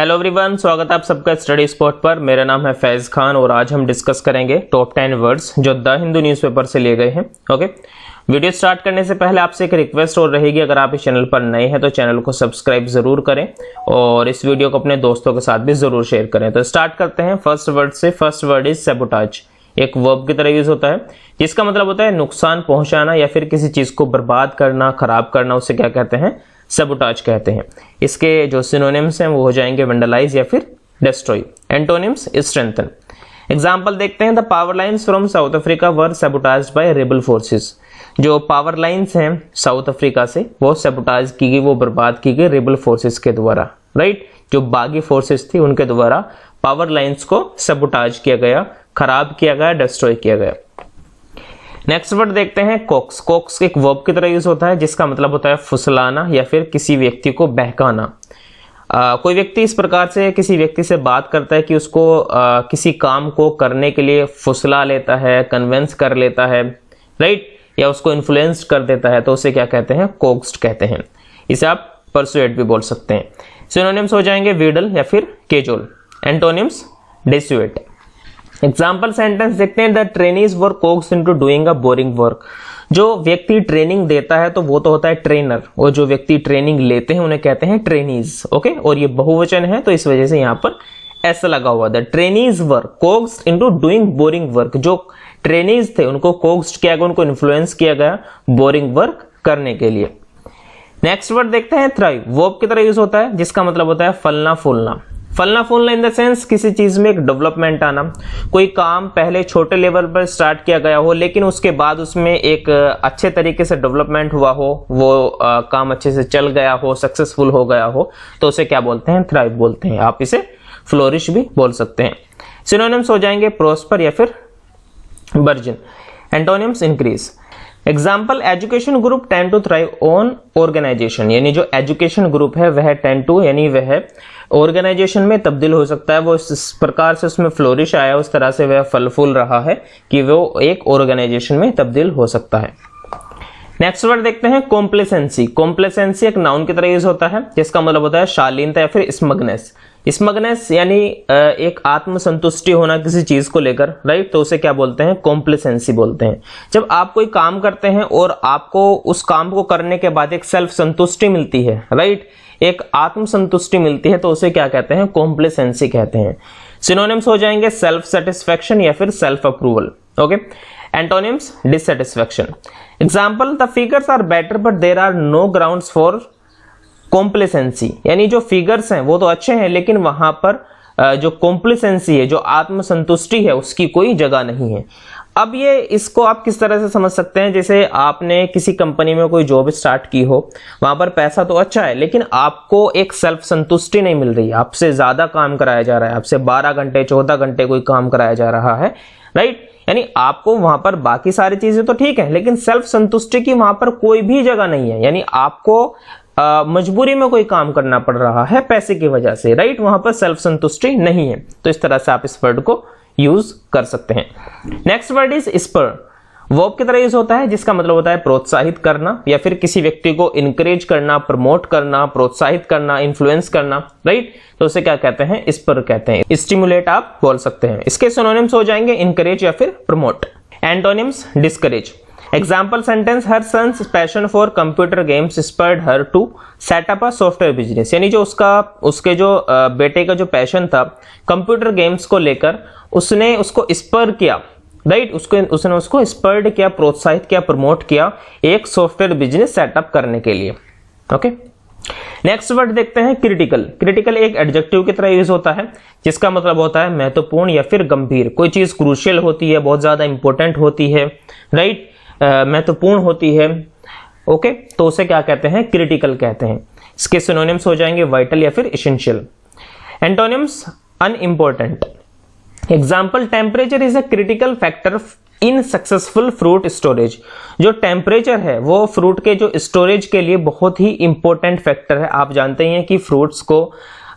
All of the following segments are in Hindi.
हेलो एवरीवन, स्वागत है आप सबका स्टडी स्पॉट पर। मेरा नाम है फैज खान और आज हम डिस्कस करेंगे टॉप 10 वर्ड्स जो द हिंदू न्यूज़पेपर से लिए गए हैं। ओके, वीडियो स्टार्ट करने से पहले आपसे एक रिक्वेस्ट और रहेगी, अगर आप इस चैनल पर नए हैं तो चैनल को सब्सक्राइब जरूर करें और इस वीडियो को अपने दोस्तों के साथ भी जरूर शेयर करें। तो स्टार्ट करते हैं फर्स्ट वर्ड से। First word is sabotage. एक वर्ब की तरह यूज होता है जिसका मतलब होता है नुकसान पहुंचाना या फिर किसी चीज को बर्बाद करना, खराब करना। उसे क्या कहते हैं? सैबोटाज कहते हैं। इसके जो सिनोनिम्स हैं वो हो जाएंगे वेंडलाइज या फिर डिस्ट्रॉय। Antonyms strengthen. एग्जांपल देखते हैं। The power lines from South Africa were sabotaged by rebel forces. जो पावर लाइन्स हैं साउथ अफ्रीका से वो सैबोटाज की गई, वो बर्बाद की गई रेबल फोर्सेस के द्वारा। राइट, जो बागी फोर्सेस थी उनके द्वारा पावर लाइन्स को सैबोटाज किया गया, खराब किया गया, डिस्ट्रॉय किया गया। नेक्स्ट वर्ड देखते हैं कोक्स। कोक्स एक वर्ब की तरह यूज होता है जिसका मतलब होता है फुसलाना या फिर किसी व्यक्ति को बहकाना। कोई व्यक्ति इस प्रकार से किसी व्यक्ति से बात करता है कि उसको किसी काम को करने के लिए फुसला लेता है, कन्विंस कर लेता है, राइट, या उसको इन्फ्लुएंस कर देता है, तो उसे क्या कहते हैं? कोक्स्ड कहते हैं। इसे आप परसुएड भी बोल सकते हैं। सिनोनिम्स हो जाएंगे वीडल या फिर cajole. Antonyms dissuade. Example sentence देखते हैं। The trainees were coaxed into doing a boring work. जो व्यक्ति ट्रेनिंग देता है तो वो तो होता है ट्रेनर, और जो व्यक्ति ट्रेनिंग लेते हैं उन्हें कहते हैं ट्रेनीज। ओके, और ये बहुवचन है तो इस वजह से यहाँ पर ऐसा लगा हुआ। The trainees were coaxed into doing boring work. जो ट्रेनीज थे उनको कोक्स्ड किया गया, उनको इन्फ्लुएंस किया गया बोरिंग वर्क करने के लिए। नेक्स्ट वर्ड देखते हैं थ्राइव। वर्ब की तरह यूज होता है जिसका मतलब होता है फलना फूलना। फलना फूलना इन द सेंस किसी चीज में एक डेवलपमेंट आना। कोई काम पहले छोटे लेवल पर स्टार्ट किया गया हो लेकिन उसके बाद उसमें एक अच्छे तरीके से डेवलपमेंट हुआ हो, वो काम अच्छे से चल गया हो, सक्सेसफुल हो गया हो, तो उसे क्या बोलते हैं? थ्राइव बोलते हैं। आप इसे फ्लोरिश भी बोल सकते हैं। सिनोनिम्स हो जाएंगे प्रोस्पर या फिर burgeon. Antonyms increase. Example education group tend to thrive on organization. यानी जो एजुकेशन ग्रुप है वह टेंड टू यानी वह ऑर्गेनाइजेशन में तब्दील हो सकता है। वो इस प्रकार से उसमें फ्लोरिश आया, उस तरह से वह फल फूल रहा है कि वो एक ऑर्गेनाइजेशन में तब्दील हो सकता है। नेक्स्ट वर्ड देखते हैं कॉम्प्लेसेंसी। कॉम्प्लेसेंसी एक नाउन की तरह यूज होता है जिसका मतलब होता है शालीनता या फिर स्मगनेस। स्मगनेस यानी एक आत्मसंतुष्टि होना किसी चीज को लेकर, राइट, तो उसे क्या बोलते हैं? कॉम्प्लेसेंसी बोलते हैं। जब आप कोई काम करते हैं और आपको उस काम को करने के बाद एक सेल्फ संतुष्टि मिलती है, राइट, एक आत्मसंतुष्टि मिलती है, तो उसे क्या कहते हैं? कॉम्प्लेसेंसी कहते हैं। सिनोनिम्स हो जाएंगे सेल्फ सेटिस्फैक्शन या फिर self approval. Okay, antonyms dissatisfaction. Example the figures are better but there are no grounds for complacency. यानी जो फिगर्स हैं वो तो अच्छे हैं लेकिन वहां पर जो कॉम्प्लेसेंसी है, जो आत्मसंतुष्टि है, उसकी कोई जगह नहीं है। अब ये इसको आप किस तरह से समझ सकते हैं? जैसे आपने किसी कंपनी में कोई जॉब स्टार्ट की हो, वहां पर पैसा तो अच्छा है लेकिन आपको एक सेल्फ संतुष्टि नहीं मिल रही, आपसे ज्यादा काम कराया जा रहा है, आपसे 12 घंटे 14 घंटे कोई काम कराया जा रहा है, राइट, यानी आपको वहां पर बाकी सारी चीजें तो ठीक है लेकिन सेल्फ संतुष्टि की वहां पर कोई भी जगह नहीं है। यानी आपको मजबूरी में कोई काम करना पड़ रहा है पैसे की वजह से, राइट, वहां पर सेल्फ संतुष्टि नहीं है। तो इस तरह से आप इस वर्ड को यूज कर सकते हैं। Next word is spur. Verb की तरह यूज होता है जिसका मतलब होता है प्रोत्साहित करना या फिर किसी व्यक्ति को इनकरेज करना, प्रमोट करना, प्रोत्साहित करना, इन्फ्लुएंस करना, राइट, तो उसे क्या कहते हैं? स्पर कहते हैं। स्टिमुलेट आप बोल सकते हैं। इसके सिनोनिम्स हो जाएंगे इनकरेज या फिर promote. Antonyms discourage. Example sentence her sons passion for computer games spurred her to set up a software business. यानी जो उसके जो बेटे का जो पैशन था कंप्यूटर गेम्स को लेकर, उसने उसको स्पर किया, राइट, उसने उसको स्पर्ड किया, प्रोत्साहित किया, प्रमोट किया एक सॉफ्टवेयर बिजनेस सेटअप करने के लिए। ओके, नेक्स्ट वर्ड देखते हैं क्रिटिकल। क्रिटिकल एक एडजेक्टिव की तरह यूज होता है जिसका मतलब होता है महत्वपूर्ण या फिर गंभीर। कोई चीज क्रूशियल होती है, बहुत ज्यादा इंपॉर्टेंट होती है, राइट, महत्वपूर्ण होती है, ओके, तो उसे क्या कहते हैं? क्रिटिकल कहते हैं। इसके सिनोनिम्स हो जाएंगे वाइटल या फिर essential. Antonyms unimportant. Example temperature is a critical factor in successful fruit storage. जो टेम्परेचर है वो फ्रूट के जो स्टोरेज के लिए बहुत ही इंपॉर्टेंट फैक्टर है। आप जानते हैं कि फ्रूट्स को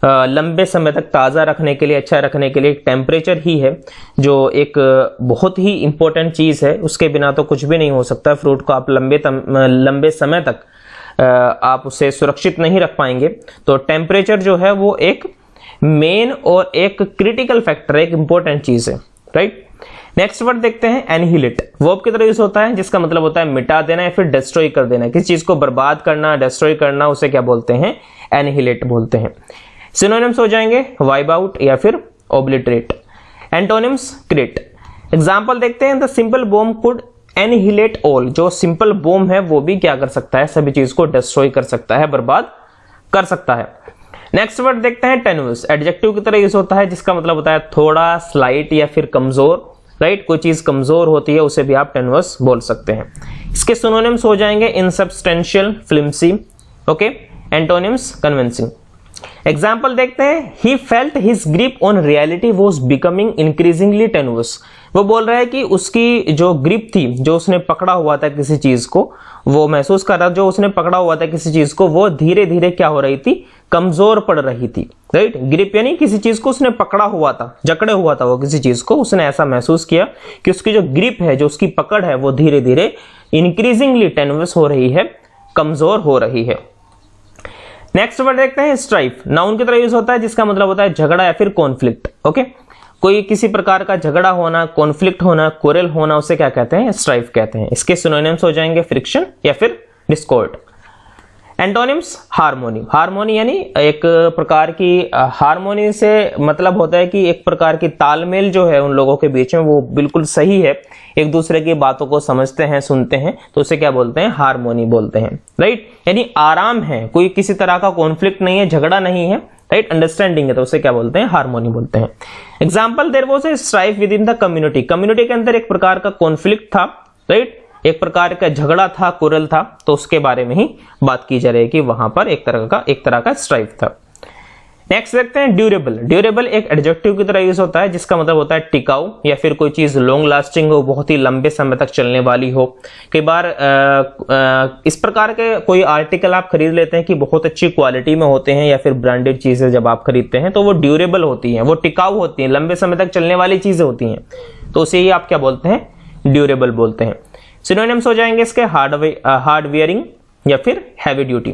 लंबे समय तक ताज़ा रखने के लिए, अच्छा रखने के लिए टेम्परेचर ही है जो एक बहुत ही इंपॉर्टेंट चीज़ है। उसके बिना तो कुछ भी नहीं हो सकता। फ्रूट को आप लंबे समय तक आप उसे सुरक्षित नहीं रख पाएंगे। तो टेम्परेचर जो है वो एक मेन और एक क्रिटिकल फैक्टर है, एक इंपॉर्टेंट चीज है, राइट। नेक्स्ट वर्ड देखते हैं एनिहिलेट। वर्ब की तरह यूज होता है जिसका मतलब होता है मिटा देना या फिर डिस्ट्रॉय कर देना, किसी चीज को बर्बाद करना, डिस्ट्रॉय करना, उसे क्या बोलते हैं, एनिहिलेट बोलते हैं। सिनोनिम्स हो जाएंगे वाइप आउट या फिर ओब्लिटरेट। Antonyms create. एग्जांपल देखते हैं, the simple bomb could annihilate all. जो सिंपल बॉम्ब है वो भी क्या कर सकता है, सभी चीज को डिस्ट्रॉय कर सकता है, बर्बाद कर सकता है। नेक्स्ट वर्ड देखते हैं टेनुअस। एडजेक्टिव की तरह यूज होता है जिसका मतलब होता है थोड़ा, स्लाइट या फिर कमजोर, राइट। कोई चीज कमजोर होती है उसे भी आप टेनुअस बोल सकते हैं। इसके सिनोनिम्स हो जाएंगे इनसब्सटेंशियल, फ्लिम्सी, ओके। Antonyms convincing. एग्जाम्पल देखते हैं, he felt his grip on reality was becoming increasingly टेनुअस। वो बोल रहा है कि उसकी जो ग्रिप थी, जो उसने पकड़ा हुआ था किसी चीज को, वो महसूस कर रहा, जो उसने पकड़ा हुआ था किसी चीज को, वो धीरे धीरे क्या हो रही थी, कमजोर पड़ रही थी, राइट। ग्रिप यानी किसी चीज को उसने पकड़ा हुआ था, जकड़े हुआ था वो किसी चीज को, उसने ऐसा महसूस किया कि उसकी जो ग्रिप है, जो उसकी पकड़ है, वो धीरे धीरे इंक्रीजिंगली टेनुअस हो रही है, कमजोर हो रही है। नेक्स्ट वर्ड देखते हैं स्ट्राइफ। नाउन की तरह यूज होता है जिसका मतलब होता है झगड़ा या फिर कॉन्फ्लिक्ट, ओके। कोई किसी प्रकार का झगड़ा होना, कॉन्फ्लिक्ट होना, कोरल होना, उसे क्या कहते हैं, स्ट्राइफ कहते हैं। इसके सिनोनिम्स हो जाएंगे फ्रिक्शन या फिर डिस्कॉर्ड। Antonyms harmony. हार्मोनी यानी एक प्रकार की, हार्मोनी से मतलब होता है कि एक प्रकार की तालमेल जो है उन लोगों के बीच में वो बिल्कुल सही है, एक दूसरे की बातों को समझते हैं, सुनते हैं, तो उसे क्या बोलते हैं, हार्मोनी बोलते हैं, राइट। यानी आराम है, कोई किसी तरह का कॉन्फ्लिक्ट नहीं है, झगड़ा नहीं है, राइट, अंडरस्टैंडिंग है, तो उसे क्या बोलते हैं, हार्मोनी बोलते हैं। Example there was a strife within the community. Community के अंदर एक प्रकार का कॉन्फ्लिक्ट था, राइट, एक प्रकार का झगड़ा था, कुरल था, तो उसके बारे में ही बात की जा रही है कि वहां पर एक तरह का स्ट्राइफ था। नेक्स्ट देखते हैं ड्यूरेबल। ड्यूरेबल एक एडजेक्टिव की तरह यूज होता है जिसका मतलब होता है टिकाऊ या फिर कोई चीज लॉन्ग लास्टिंग हो, बहुत ही लंबे समय तक चलने वाली हो। कई बार इस प्रकार के कोई आर्टिकल आप खरीद लेते हैं कि बहुत अच्छी क्वालिटी में होते हैं, या फिर ब्रांडेड चीजें जब आप खरीदते हैं तो वो ड्यूरेबल होती हैं, वो टिकाऊ होती हैं, लंबे समय तक चलने वाली चीजें होती हैं, तो उसे ही आप क्या बोलते हैं, ड्यूरेबल बोलते हैं। सिनोनिम्स हो जाएंगे इसके हार्ड वियरिंग या फिर heavy duty.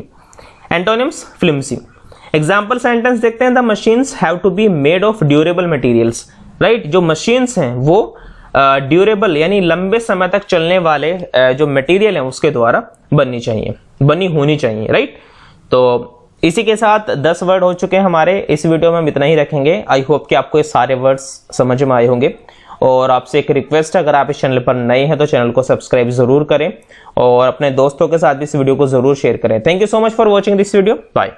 Antonyms flimsy. Example sentence देखते हैं, the machines have to be made of durable materials, right. जो मशीन्स हैं वो ड्यूरेबल यानी लंबे समय तक चलने वाले जो मटेरियल हैं उसके द्वारा बनी होनी चाहिए, राइट। तो इसी के साथ 10 वर्ड हो चुके हैं हमारे। इस वीडियो में हम इतना ही रखेंगे। आई होप कि आपको ये सारे वर्ड्स समझ में आए होंगे। और आपसे एक रिक्वेस्ट है, अगर आप इस चैनल पर नए हैं तो चैनल को सब्सक्राइब जरूर करें और अपने दोस्तों के साथ भी इस वीडियो को जरूर शेयर करें। Thank you so much for watching this video. Bye.